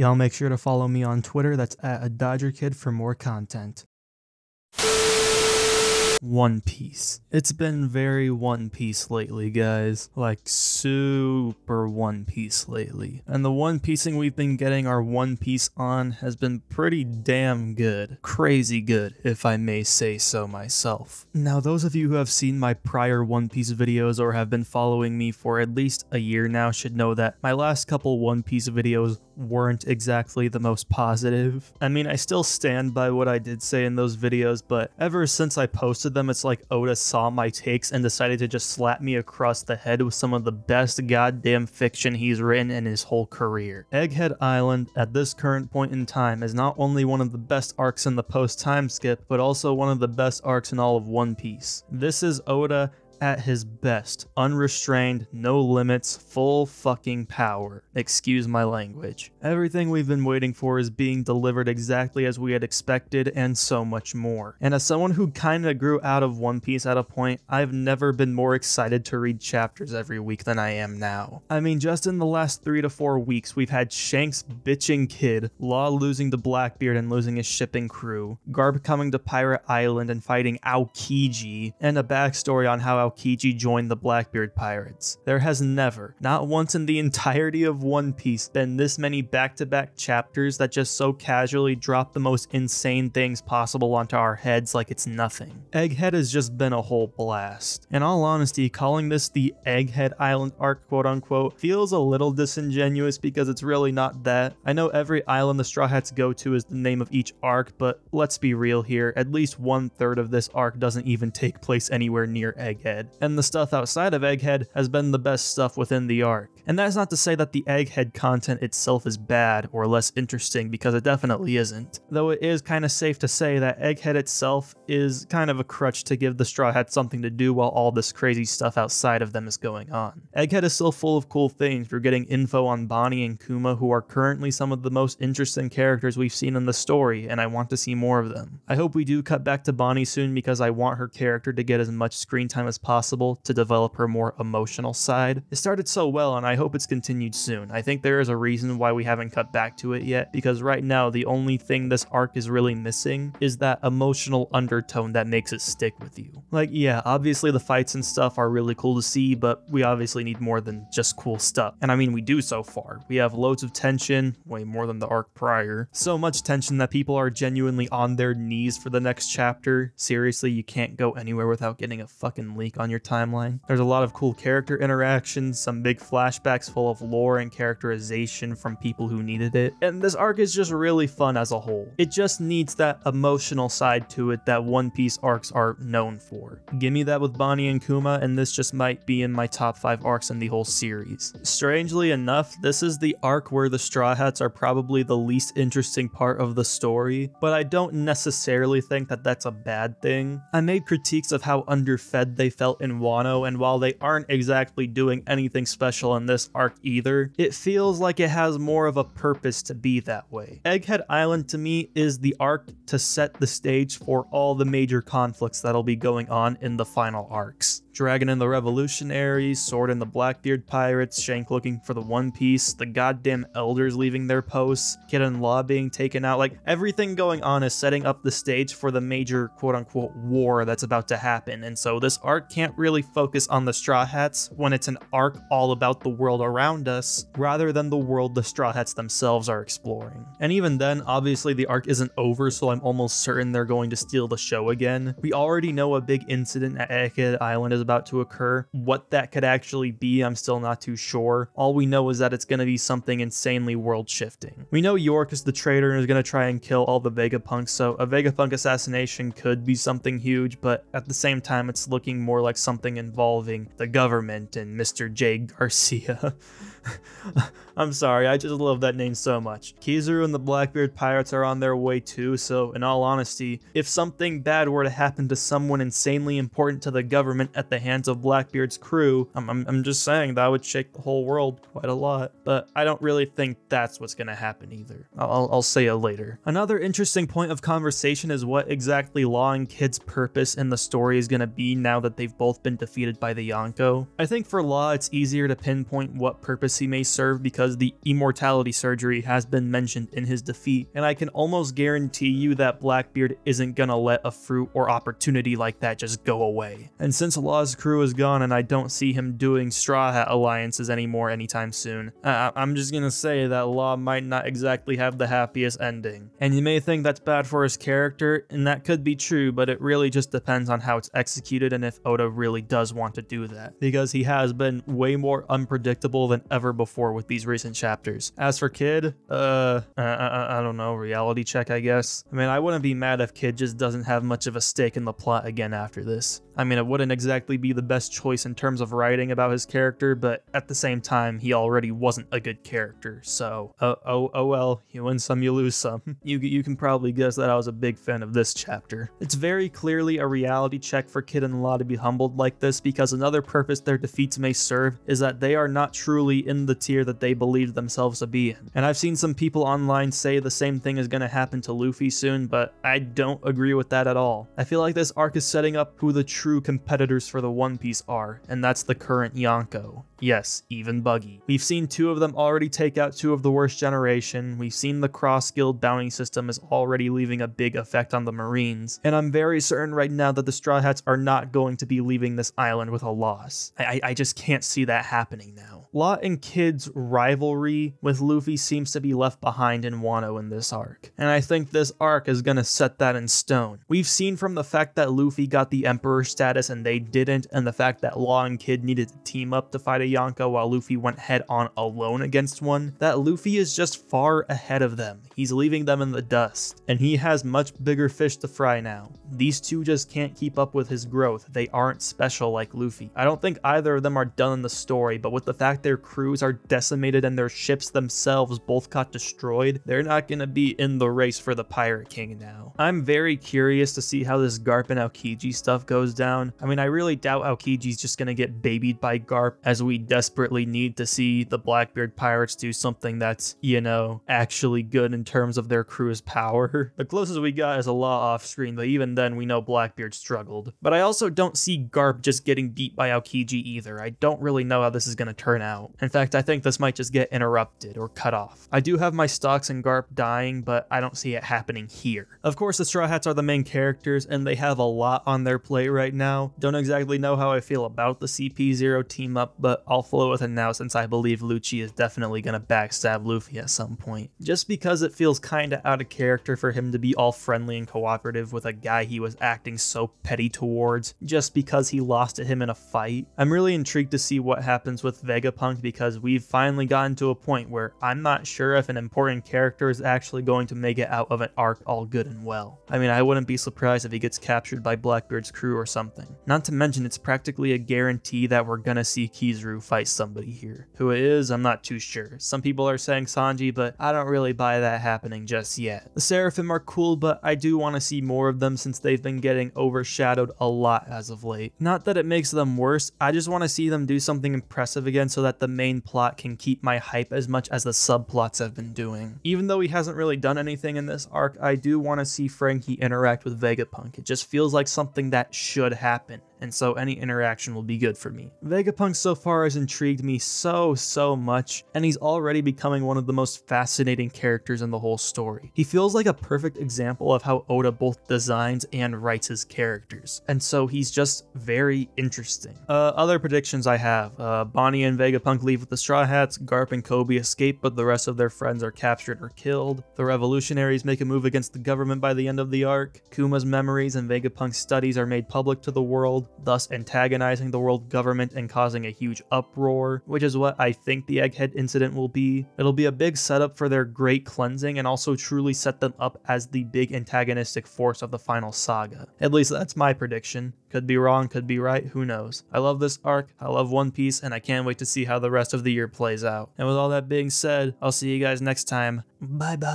Y'all make sure to follow me on Twitter, that's at @ADodgerKid for more content. One Piece. It's been very One Piece lately, guys. Like, super One Piece lately. And the One Piecing we've been getting our One Piece on has been pretty damn good. Crazy good, if I may say so myself. Now, those of you who have seen my prior One Piece videos or have been following me for at least a year now should know that my last couple One Piece videos weren't exactly the most positive. I mean, I still stand by what I did say in those videos, but ever since I posted them, it's like Oda saw my takes and decided to just slap me across the head with some of the best goddamn fiction he's written in his whole career. Egghead Island, at this current point in time, is not only one of the best arcs in the post-time skip, but also one of the best arcs in all of One Piece. This is Oda at his best. Unrestrained, no limits, full fucking power. Excuse my language. Everything we've been waiting for is being delivered exactly as we had expected, and so much more. And as someone who kinda grew out of One Piece at a point, I've never been more excited to read chapters every week than I am now. I mean, just in the last 3 to 4 weeks, we've had Shanks bitching Kid, Law losing to Blackbeard and losing his shipping crew, Garp coming to Pirate Island and fighting Aokiji, and a backstory on how Aokiji joined the Blackbeard Pirates. There has never, not once in the entirety of One Piece, been this many back-to-back chapters that just so casually drop the most insane things possible onto our heads like it's nothing. Egghead has just been a whole blast. In all honesty, calling this the Egghead Island arc quote-unquote feels a little disingenuous because it's really not that. I know every island the Straw Hats go to is the name of each arc, but let's be real here, at least 1/3 of this arc doesn't even take place anywhere near Egghead. And the stuff outside of Egghead has been the best stuff within the arc. And that's not to say that the Egghead content itself is bad or less interesting, because it definitely isn't. Though it is kind of safe to say that Egghead itself is kind of a crutch to give the Straw Hats something to do while all this crazy stuff outside of them is going on. Egghead is still full of cool things. We're getting info on Bonnie and Kuma, who are currently some of the most interesting characters we've seen in the story, and I want to see more of them. I hope we do cut back to Bonnie soon, because I want her character to get as much screen time as possible to develop her more emotional side. It started so well, and I hope it's continued soon. I think there is a reason why we haven't cut back to it yet, because right now the only thing this arc is really missing is that emotional undertone that makes it stick with you. Like, yeah, obviously the fights and stuff are really cool to see, but we obviously need more than just cool stuff. And I mean, we do so far. We have loads of tension, way more than the arc prior. So much tension that people are genuinely on their knees for the next chapter. Seriously, you can't go anywhere without getting a fucking leak on your timeline. There's a lot of cool character interactions, some big flashbacks full of lore and characterization from people who needed it, and this arc is just really fun as a whole. It just needs that emotional side to it that One Piece arcs are known for. Give me that with Bonnie and Kuma, and this just might be in my top 5 arcs in the whole series. Strangely enough, this is the arc where the Straw Hats are probably the least interesting part of the story, but I don't necessarily think that that's a bad thing. I made critiques of how underfed they felt in Wano, and while they aren't exactly doing anything special in this arc either, it feels like it has more of a purpose to be that way. Egghead Island to me is the arc to set the stage for all the major conflicts that'll be going on in the final arcs. Dragon and the Revolutionaries, Sword and the Blackbeard Pirates, Shank looking for the One Piece, the goddamn elders leaving their posts, Kid and Law being taken out, like everything going on is setting up the stage for the major quote-unquote war that's about to happen, and so this arc can't really focus on the Straw Hats when it's an arc all about the world around us, rather than the world the Straw Hats themselves are exploring. And even then, obviously the arc isn't over, so I'm almost certain they're going to steal the show again. We already know a big incident at Egghead Island is about to occur. What that could actually be, I'm still not too sure. All we know is that it's going to be something insanely world-shifting. We know York is the traitor and is going to try and kill all the Vegapunks, so a Vegapunk assassination could be something huge, but at the same time it's looking more like something involving the government and Mr. J. Garcia. I'm sorry, I just love that name so much. Kizaru and the Blackbeard Pirates are on their way too, so in all honesty, if something bad were to happen to someone insanely important to the government at the hands of Blackbeard's crew, I'm just saying that would shake the whole world quite a lot. But I don't really think that's what's gonna happen either. I'll say it later. Another interesting point of conversation is what exactly Law and Kid's purpose in the story is gonna be now that they've both been defeated by the Yonko. I think for Law, it's easier to pinpoint what purpose purpose he may serve because the immortality surgery has been mentioned in his defeat, and I can almost guarantee you that Blackbeard isn't gonna let a fruit or opportunity like that just go away. And since Law's crew is gone and I don't see him doing Straw Hat alliances anymore anytime soon, I'm just gonna say that Law might not exactly have the happiest ending. And you may think that's bad for his character, and that could be true, but it really just depends on how it's executed and if Oda really does want to do that, because he has been way more unpredictable than ever before with these recent chapters. As for Kid, I don't know, reality check I guess. I mean, I wouldn't be mad if Kid just doesn't have much of a stake in the plot again after this. I mean, it wouldn't exactly be the best choice in terms of writing about his character, but at the same time, he already wasn't a good character, so oh well, you win some, you lose some. You can probably guess that I was a big fan of this chapter. It's very clearly a reality check for Kid and Law to be humbled like this, because another purpose their defeats may serve is that they are not truly in the tier that they believed themselves to be in. And I've seen some people online say the same thing is going to happen to Luffy soon, but I don't agree with that at all. I feel like this arc is setting up who the true competitors for the One Piece are, and that's the current Yonko. Yes, even Buggy. We've seen two of them already take out two of the worst generation, we've seen the cross-guild bounty system is already leaving a big effect on the Marines, and I'm very certain right now that the Straw Hats are not going to be leaving this island with a loss. I just can't see that happening now. Law and Kid's rivalry with Luffy seems to be left behind in Wano in this arc, and I think this arc is gonna set that in stone. We've seen from the fact that Luffy got the Emperor status and they didn't, and the fact that Law and Kid needed to team up to fight a Yonko while Luffy went head on alone against one, that Luffy is just far ahead of them. He's leaving them in the dust, and he has much bigger fish to fry now. These two just can't keep up with his growth. They aren't special like Luffy. I don't think either of them are done in the story, but with the fact their crews are decimated and their ships themselves both got destroyed, they're not gonna be in the race for the Pirate King now. I'm very curious to see how this Garp and Aokiji stuff goes down. I mean, I really doubt Aokiji's just gonna get babied by Garp, as we desperately need to see the Blackbeard Pirates do something that's, you know, actually good in terms of their crew's power. The closest we got is a Law off screen, but even then we know Blackbeard struggled. But I also don't see Garp just getting beat by Aokiji either. I don't really know how this is gonna turn out. In fact, I think this might just get interrupted or cut off. I do have my stocks in Garp dying, but I don't see it happening here. Of course, the Straw Hats are the main characters, and they have a lot on their plate right now. Don't exactly know how I feel about the CP0 team up, but I'll flow with it now since I believe Lucci is definitely gonna backstab Luffy at some point. Just because it feels kinda out of character for him to be all friendly and cooperative with a guy he was acting so petty towards, just because he lost to him in a fight. I'm really intrigued to see what happens with Vegapunk, because we've finally gotten to a point where I'm not sure if an important character is actually going to make it out of an arc all good and well. I mean, I wouldn't be surprised if he gets captured by Blackbeard's crew or something. Not to mention, it's practically a guarantee that we're gonna see Kizaru fight somebody here. Who it is, I'm not too sure. Some people are saying Sanji, but I don't really buy that happening just yet. The Seraphim are cool, but I do want to see more of them since they've been getting overshadowed a lot as of late. Not that it makes them worse, I just want to see them do something impressive again so that the main plot can keep my hype as much as the subplots have been doing. Even though he hasn't really done anything in this arc, I do want to see Frankie interact with Vegapunk. It just feels like something that should happen, and so any interaction will be good for me. Vegapunk so far has intrigued me so much, and he's already becoming one of the most fascinating characters in the whole story. He feels like a perfect example of how Oda both designs and writes his characters, and so he's just very interesting. Other predictions I have, Bonnie and Vegapunk leave with the Straw Hats, Garp and Kobe escape but the rest of their friends are captured or killed, the revolutionaries make a move against the government by the end of the arc, Kuma's memories and Vegapunk's studies are made public to the world, thus antagonizing the world government and causing a huge uproar, which is what I think the Egghead incident will be. It'll be a big setup for their great cleansing and also truly set them up as the big antagonistic force of the final saga. At least that's my prediction. Could be wrong, could be right, who knows. I love this arc, I love One Piece, and I can't wait to see how the rest of the year plays out. And with all that being said, I'll see you guys next time. Bye bye.